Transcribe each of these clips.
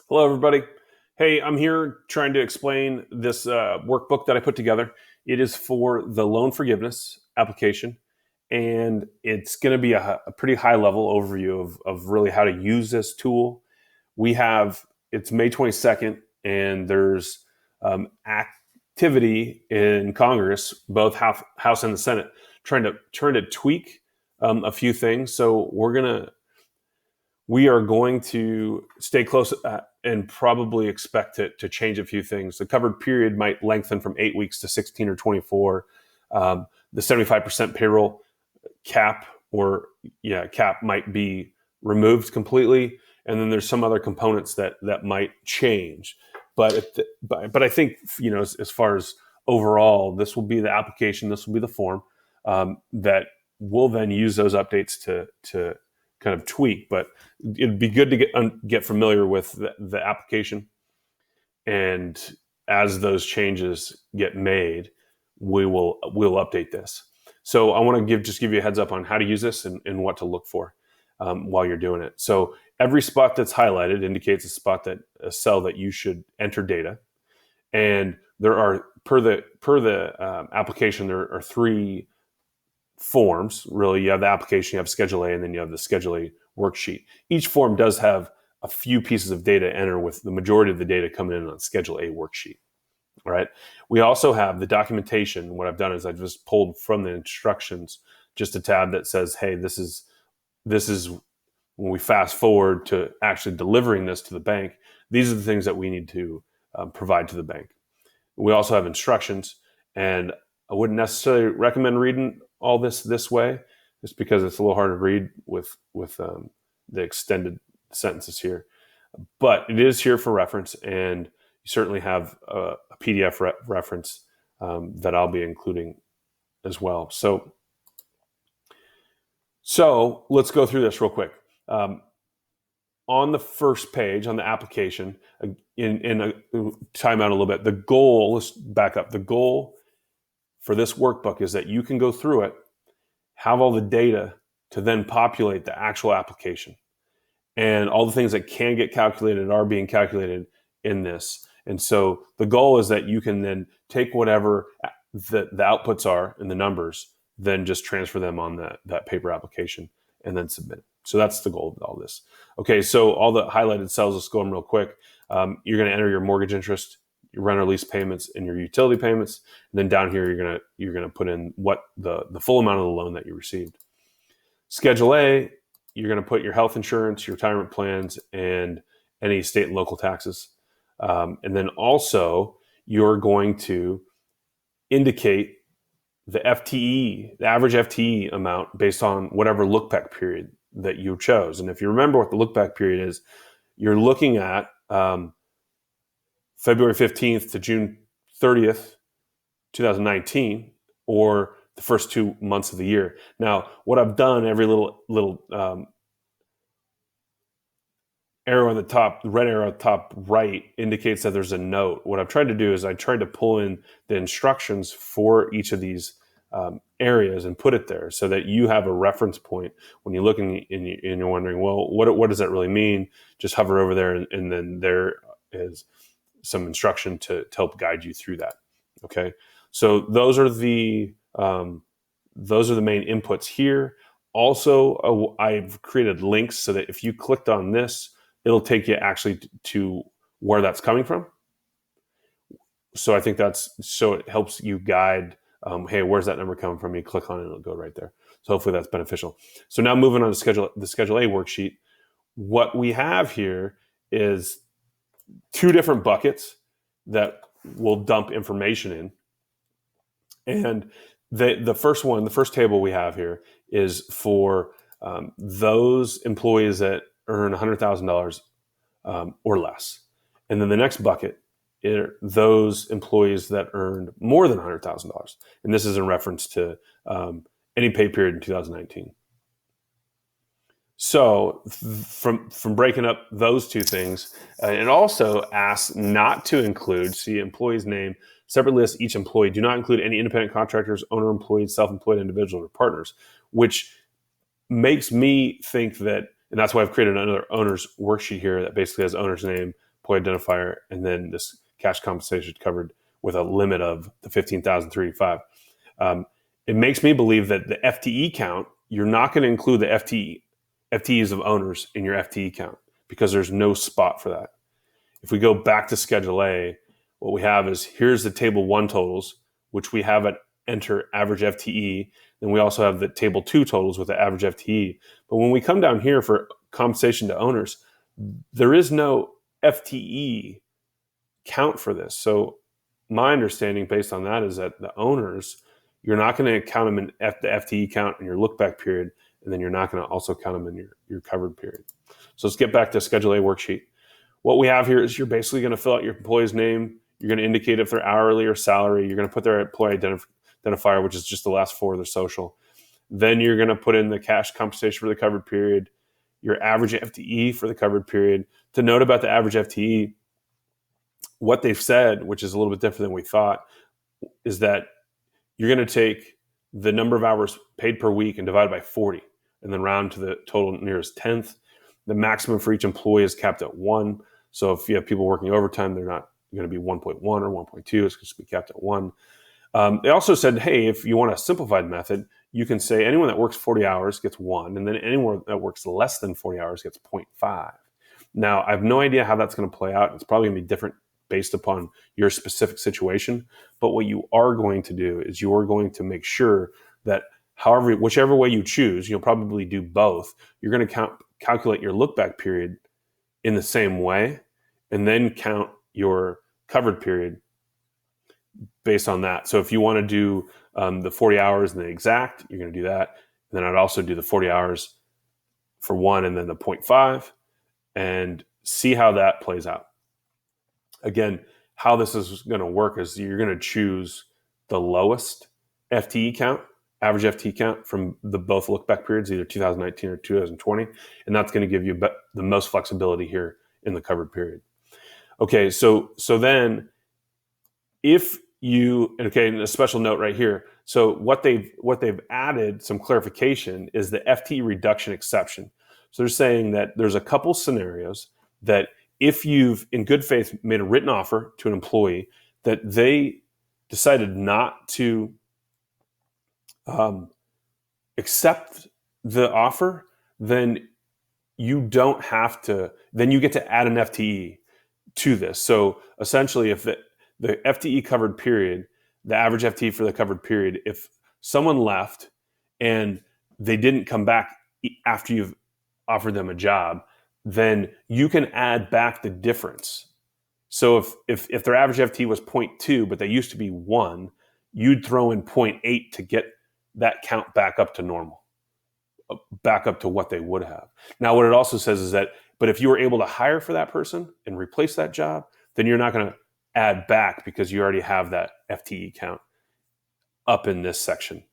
Hello, everybody. Hey, I'm here trying to explain this workbook that I put together. It is for the loan forgiveness application, and it's going to be a pretty high level overview of really how to use this tool. It's May 22nd, and there's activity in Congress, both House and the Senate, trying to tweak a few things. So we are going to stay close and probably expect it to change a few things. The covered period might lengthen from 8 weeks to 16 or 24. The 75% payroll cap cap might be removed completely. And then there's some other components that might change. But I think, as far as overall, this will be the application, this will be the form that we'll then use those updates to kind of tweak. But it'd be good to get familiar with the application, and as those changes get made, we'll update this. So I want to give you a heads up on how to use this and what to look for while you're doing it. So every spot that's highlighted indicates a cell that you should enter data, and there are per the application there are three forms. Really, you have the application, you have Schedule A, and then you have the Schedule A worksheet. Each form does have a few pieces of data to enter, with the majority of the data coming in on Schedule A worksheet. All right. We also have the documentation. What I've done is I just pulled from the instructions just a tab that says, hey, this is when we fast forward to actually delivering this to the bank, these are the things that we need to provide to the bank. We also have instructions, and I wouldn't necessarily recommend reading all this way, just because it's a little hard to read with the extended sentences here. But it is here for reference, and you certainly have a PDF reference that I'll be including as well. So let's go through this real quick. On the first page, on the application, in time out a little bit, the goal, let's back up. The goal for this workbook is that you can go through it, have all the data to then populate the actual application. And all the things that can get calculated are being calculated in this. And so the goal is that you can then take whatever the outputs are in the numbers, then just transfer them on that paper application and then submit it. So that's the goal of all this. Okay, so all the highlighted cells, let's go them real quick. You're going to enter your mortgage interest, your rent or lease payments, and your utility payments. And then down here, you're gonna put in what the full amount of the loan that you received. Schedule A, you're gonna put your health insurance, your retirement plans, and any state and local taxes. And then also, you're going to indicate the FTE, the average FTE amount based on whatever look-back period that you chose. And if you remember what the look-back period is, you're looking at February 15th to June 30th, 2019, or the first 2 months of the year. Now, what I've done, every little arrow on the top, the red arrow at the top right, indicates that there's a note. What I've tried to do is I tried to pull in the instructions for each of these areas and put it there so that you have a reference point when you look and you're wondering, well, what does that really mean? Just hover over there, and then there is some instruction to help guide you through that. Okay, so those are the main inputs here. Also, I've created links so that if you clicked on this, it'll take you actually to where that's coming from. So I think it helps you guide. Hey, where's that number coming from? You click on it, it'll go right there. So hopefully that's beneficial. So now moving on to the Schedule A worksheet. What we have here is two different buckets that we'll dump information in. And the first table we have here is for those employees that earn $100,000 or less. And then the next bucket are those employees that earned more than $100,000. And this is in reference to any pay period in 2019. So from breaking up those two things, it also asks not to include, see, employee's name, separate list each employee. Do not include any independent contractors, owner employees, self-employed individuals, or partners, which makes me think that, and that's why I've created another owner's worksheet here that basically has owner's name, employee identifier, and then this cash compensation covered with a limit of the 15,385. It makes me believe that the FTE count, you're not going to include the FTEs of owners in your FTE count because there's no spot for that. If we go back to Schedule A, what we have is here's the Table 1 totals, which we have at enter average FTE. Then we also have the Table 2 totals with the average FTE. But when we come down here for compensation to owners, there is no FTE count for this. So my understanding based on that is that the owners, you're not going to count them in the FTE count in your look back period, and then you're not going to also count them in your covered period. So let's get back to Schedule A worksheet. What we have here is you're basically going to fill out your employee's name. You're going to indicate if they're hourly or salary. You're going to put their employee identifier, which is just the last four of their social. Then you're going to put in the cash compensation for the covered period, your average FTE for the covered period. To note about the average FTE, what they've said, which is a little bit different than we thought, is that you're going to take the number of hours paid per week and divide by 40, and then round to the total nearest tenth. The maximum for each employee is capped at 1. So if you have people working overtime, they're not going to be 1.1 or 1.2. It's going to be capped at 1. They also said, hey, if you want a simplified method, you can say anyone that works 40 hours gets 1, and then anyone that works less than 40 hours gets 0.5. Now, I have no idea how that's going to play out. It's probably going to be different based upon your specific situation. But what you are going to do is you are going to make sure that whichever way you choose, you'll probably do both. You're going to calculate your look back period in the same way, and then count your covered period based on that. So if you want to do the 40 hours and the exact, you're going to do that. And then I'd also do the 40 hours for 1 and then the 0.5 and see how that plays out. Again, how this is going to work is you're going to choose the lowest FTE count, average FTE count from the both look back periods, either 2019 or 2020. And that's going to give you the most flexibility here in the covered period. Okay, so then if you, and a special note right here. So what they've added, some clarification, is the FTE reduction exception. So they're saying that there's a couple scenarios that if you've, in good faith, made a written offer to an employee that they decided not to accept the offer, then you don't have to, then you get to add an FTE to this. So essentially, if the FTE covered period, the average FTE for the covered period, if someone left and they didn't come back after you've offered them a job, then you can add back the difference. So if their average FTE was 0.2, but they used to be 1, you'd throw in 0.8 to get that count back up to normal, back up to what they would have. Now, what it also says is that, but if you were able to hire for that person and replace that job, then you're not going to add back because you already have that FTE count up in this section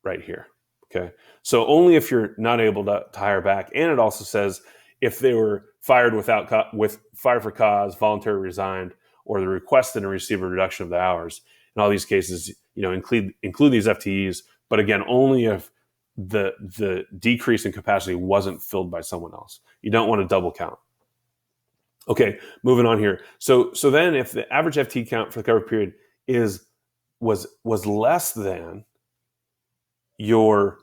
right here. Okay. So only if you're not able to hire back. And it also says if they were fired fired for cause, voluntarily resigned, or they requested and received a reduction of the hours. In all these cases, include these FTEs, but again, only if the decrease in capacity wasn't filled by someone else. You don't want to double count. Okay, moving on here. So then if the average FTE count for the covered period was less than your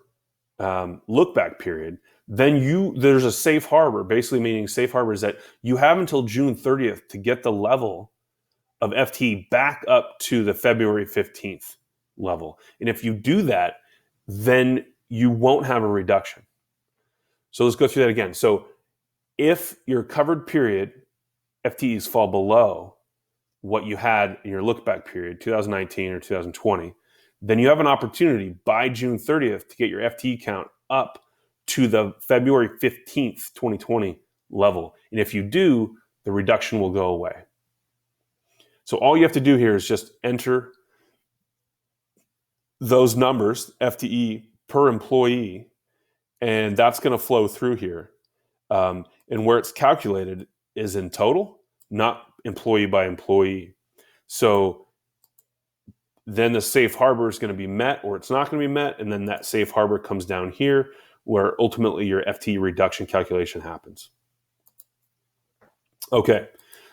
look back period, then there's a safe harbor, basically meaning safe harbor is that you have until June 30th to get the level of FTE back up to the February 15th level. And if you do that, then you won't have a reduction. So let's go through that again. So if your covered period FTEs fall below what you had in your look back period, 2019 or 2020, then you have an opportunity by June 30th to get your FTE count up to the February 15th, 2020 level. And if you do, the reduction will go away. So all you have to do here is just enter those numbers, FTE per employee, and that's going to flow through here. And where it's calculated is in total, not employee by employee. So then the safe harbor is going to be met or it's not going to be met. And then that safe harbor comes down here where ultimately your FTE reduction calculation happens. Okay.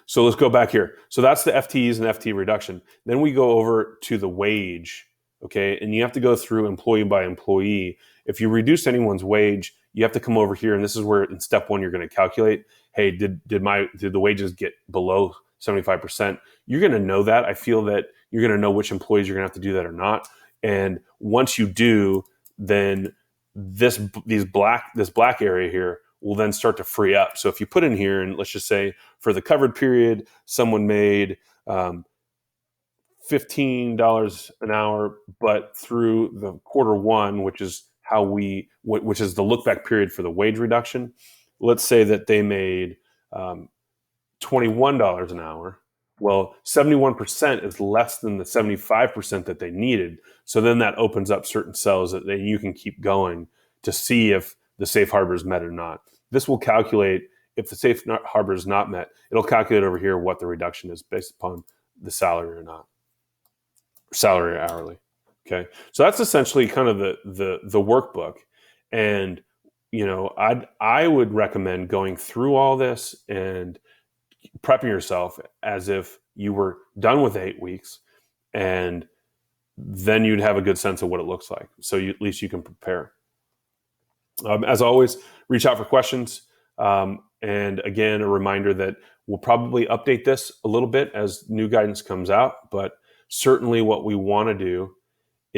So let's go back here. So that's the FTEs and FT reduction. Then we go over to the wage, okay? And you have to go through employee by employee. If you reduce anyone's wage, you have to come over here, and this is where in step one you're going to calculate, hey, did the wages get below 75%? You're going to know that. I feel that you're going to know which employees you're going to have to do that or not. And once you do, then this black area here will then start to free up. So if you put in here, and let's just say for the covered period, someone made $15 an hour, but through the quarter one, which is which is the look back period for the wage reduction, let's say that they made $21 an hour. Well, 71% is less than the 75% that they needed. So then that opens up certain cells that then you can keep going to see if the safe harbor is met or not. This will calculate if the safe harbor is not met. It'll calculate over here what the reduction is based upon the salary or not, salary or hourly. Okay, so that's essentially kind of the workbook, and I would recommend going through all this and prepping yourself as if you were done with 8 weeks, and then you'd have a good sense of what it looks like. So at least you can prepare. As always, reach out for questions. And again, a reminder that we'll probably update this a little bit as new guidance comes out, but certainly what we want to do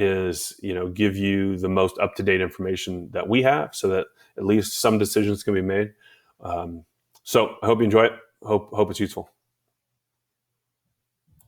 is, give you the most up-to-date information that we have so that at least some decisions can be made. So I hope you enjoy it. Hope it's useful.